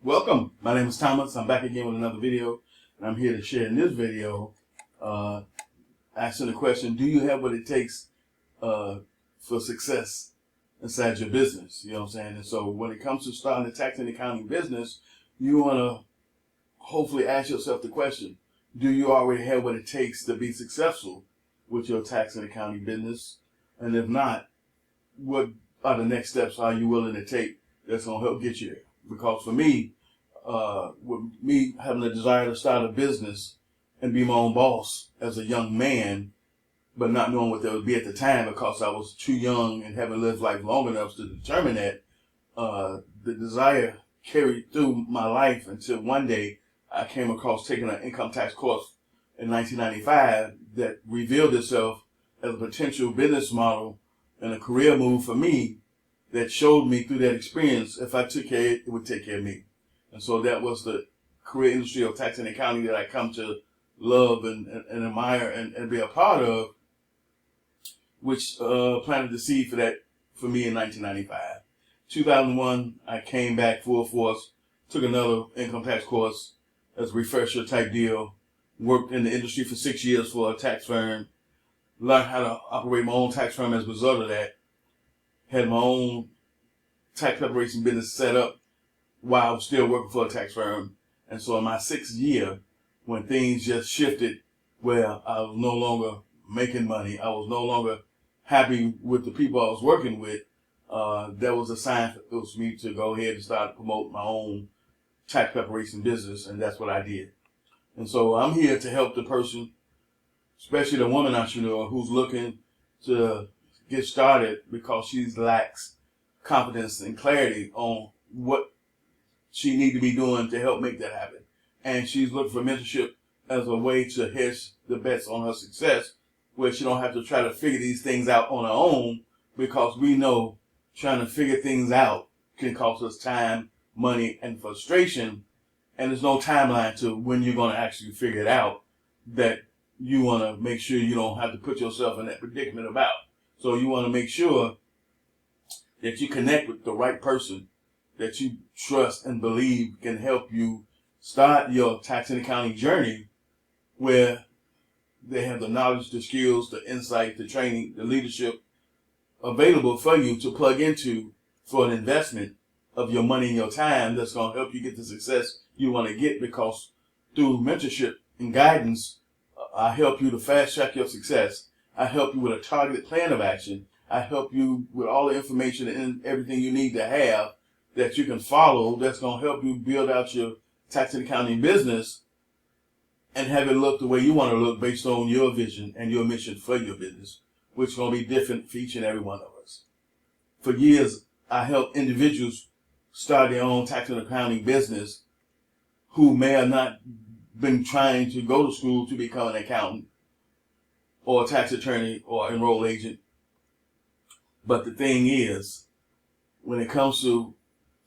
Welcome. My name is Thomas. I'm back again with another video, and I'm here to share in this video asking the question, do you have what it takes for success inside your business? You know what I'm saying? And so when it comes to starting a tax and accounting business, you want to hopefully ask yourself the question, do you already have what it takes to be successful with your tax and accounting business? And if not, what are the next steps are you willing to take that's going to help get you there? Because for me, with me having a desire to start a business and be my own boss as a young man, but not knowing what that would be at the time because I was too young and haven't lived life long enough to determine that, the desire carried through my life until one day I came across taking an income tax course in 1995 that revealed itself as a potential business model and a career move for me that showed me through that experience, if I took care of it, it would take care of me. And so that was the career industry of tax and accounting that I come to love and admire and be a part of, which planted the seed for that for me in 1995. 2001, I came back full force, took another income tax course as a refresher type deal, worked in the industry for 6 years for a tax firm, learned how to operate my own tax firm as a result of that, had my own tax preparation business set up while I was still working for a tax firm. And so in my 6th year, when things just shifted where I was no longer making money, I was no longer happy with the people I was working with, that was a sign for me to go ahead and start to promote my own tax preparation business, and that's what I did. And so I'm here to help the person, especially the woman entrepreneur who's looking to get started because she lacks confidence and clarity on what she need to be doing to help make that happen. And she's looking for mentorship as a way to hedge the bets on her success, where she don't have to try to figure these things out on her own, because we know trying to figure things out can cost us time, money, and frustration. And there's no timeline to when you're going to actually figure it out that you want to make sure you don't have to put yourself in that predicament about. So you want to make sure that you connect with the right person that you trust and believe can help you start your tax and accounting journey, where they have the knowledge, the skills, the insight, the training, the leadership available for you to plug into for an investment of your money and your time that's going to help you get the success you want to get. Because through mentorship and guidance, I help you to fast track your success. I help you with a targeted plan of action. I help you with all the information and everything you need to have that you can follow that's going to help you build out your tax and accounting business and have it look the way you want to look based on your vision and your mission for your business, which is going to be different for each and every one of us. For years, I helped individuals start their own tax and accounting business who may have not been trying to go to school to become an accountant or a tax attorney or enrolled agent. But the thing is, when it comes to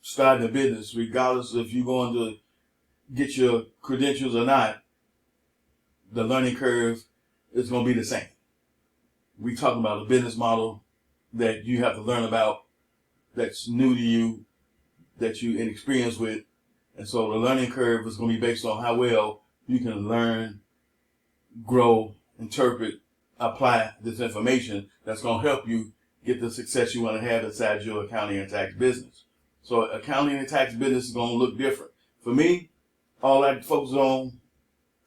starting a business, regardless if you're going to get your credentials or not, the learning curve is going to be the same. We're talking about a business model that you have to learn about, that's new to you, that you're inexperienced with. And so the learning curve is going to be based on how well you can learn, grow, interpret, apply this information that's going to help you get the success you want to have inside your accounting and tax business. So accounting and tax business is going to look different. For me, all I focused on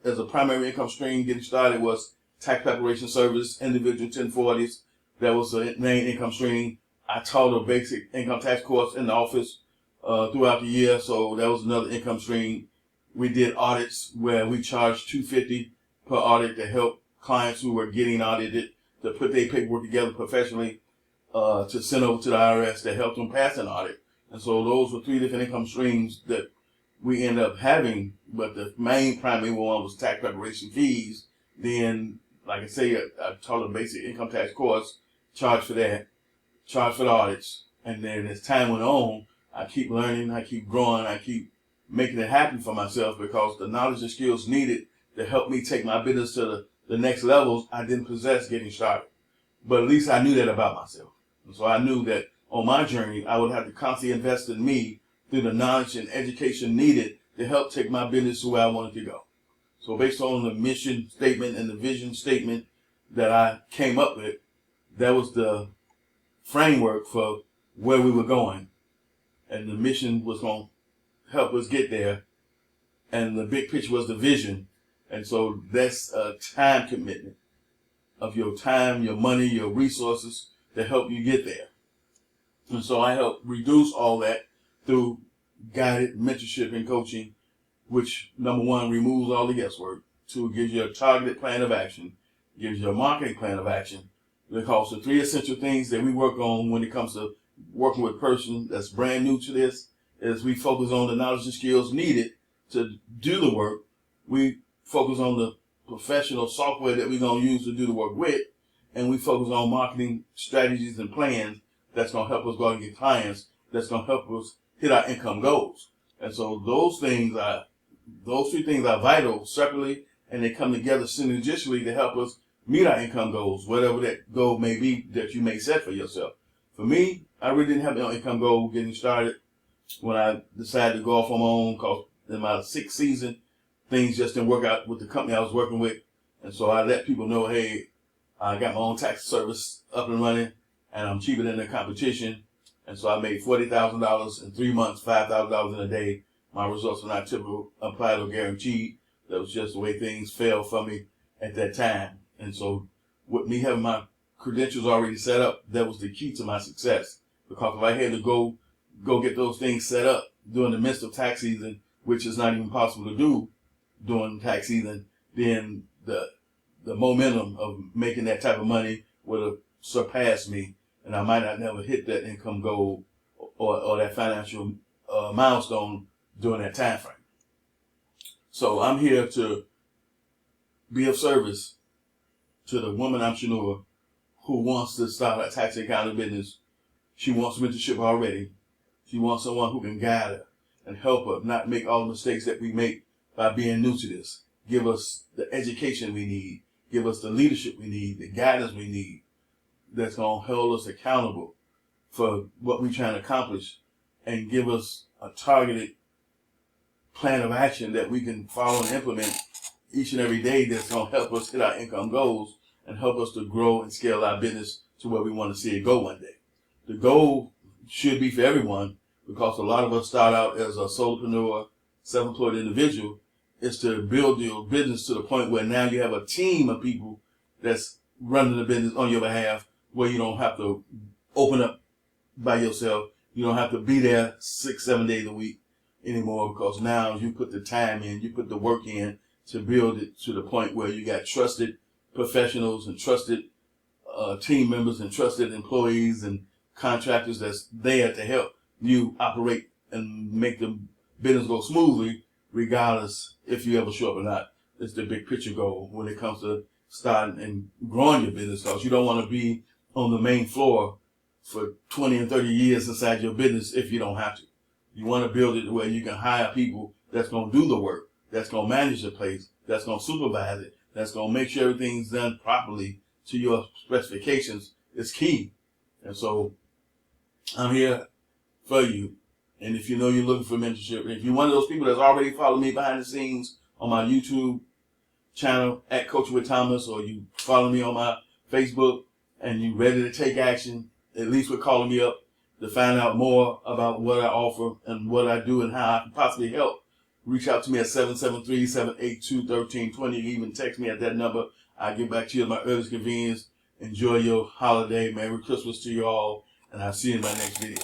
as a primary income stream getting started was tax preparation service, individual 1040s. That was the main income stream. I taught a basic income tax course in the office throughout the year, so that was another income stream. We did audits where we charged $250 per audit to help clients who were getting audited to put their paperwork together professionally to send over to the IRS to help them pass an audit. And so those were 3 different income streams that we ended up having, but the main primary one was tax preparation fees. Then, like I say, I taught a basic income tax course, charged for that, charged for the audits, and then as time went on, I keep learning, I keep growing, I keep making it happen for myself, because the knowledge and skills needed to help me take my business to the next levels I didn't possess getting started. But at least I knew that about myself. And so I knew that on my journey, I would have to constantly invest in me through the knowledge and education needed to help take my business to where I wanted to go. So based on the mission statement and the vision statement that I came up with, that was the framework for where we were going. And the mission was going to help us get there. And the big picture was the vision. And so that's a time commitment of your time, your money, your resources to help you get there. And so I help reduce all that through guided mentorship and coaching, which, number one, removes all the guesswork. Two, gives you a targeted plan of action, gives you a marketing plan of action. Because the three essential things that we work on when it comes to working with a person that's brand new to this is we focus on the knowledge and skills needed to do the work. We focus on the professional software that we're going to use to do the work with. And we focus on marketing strategies and plans that's going to help us go out and get clients, that's going to help us hit our income goals. And so those three things are vital separately, and they come together synergistically to help us meet our income goals, whatever that goal may be that you may set for yourself. For me, I really didn't have no income goal getting started when I decided to go off on my own, because in my 6th season, things just didn't work out with the company I was working with. And so I let people know, hey, I got my own tax service up and running, and I'm cheaper than the competition. And so I made $40,000 in 3 months, $5,000 in a day. My results were not typical, applied or guaranteed. That was just the way things fell for me at that time. And so with me having my credentials already set up, that was the key to my success. Because if I had to go get those things set up during the midst of tax season, which is not even possible to do during tax season, then the momentum of making that type of money would have surpassed me, and I might not never hit that income goal or that financial milestone during that time frame. So I'm here to be of service to the woman entrepreneur who wants to start a tax and accounting business. She wants mentorship already. She wants someone who can guide her and help her not make all the mistakes that we make by being new to this. Give us the education we need. Give us the leadership we need, the guidance we need, that's going to hold us accountable for what we're trying to accomplish, and give us a targeted plan of action that we can follow and implement each and every day that's going to help us hit our income goals and help us to grow and scale our business to where we want to see it go one day. The goal should be for everyone, because a lot of us start out as a solopreneur, self-employed individual, is to build your business to the point where now you have a team of people that's running the business on your behalf, where you don't have to open up by yourself. You don't have to be there 6-7 days a week anymore, because now you put the time in, you put the work in to build it to the point where you got trusted professionals and trusted team members and trusted employees and contractors that's there to help you operate and make the business go smoothly, regardless if you ever show up or not. It's the big picture goal when it comes to starting and growing your business, because you don't want to be on the main floor for 20 and 30 years inside your business if you don't have to. You want to build it where you can hire people that's going to do the work, that's going to manage the place, that's going to supervise it, that's going to make sure everything's done properly to your specifications. Is key. And so I'm here for you. And if you know you're looking for mentorship, and if you're one of those people that's already followed me behind the scenes on my YouTube channel at Coaching with Thomas, or you follow me on my Facebook and you ready to take action, at least with calling me up to find out more about what I offer and what I do and how I can possibly help, reach out to me at 773-782-1320. Even text me at that number. I'll get back to you at my earliest convenience. Enjoy your holiday. Merry Christmas to you all. And I'll see you in my next video.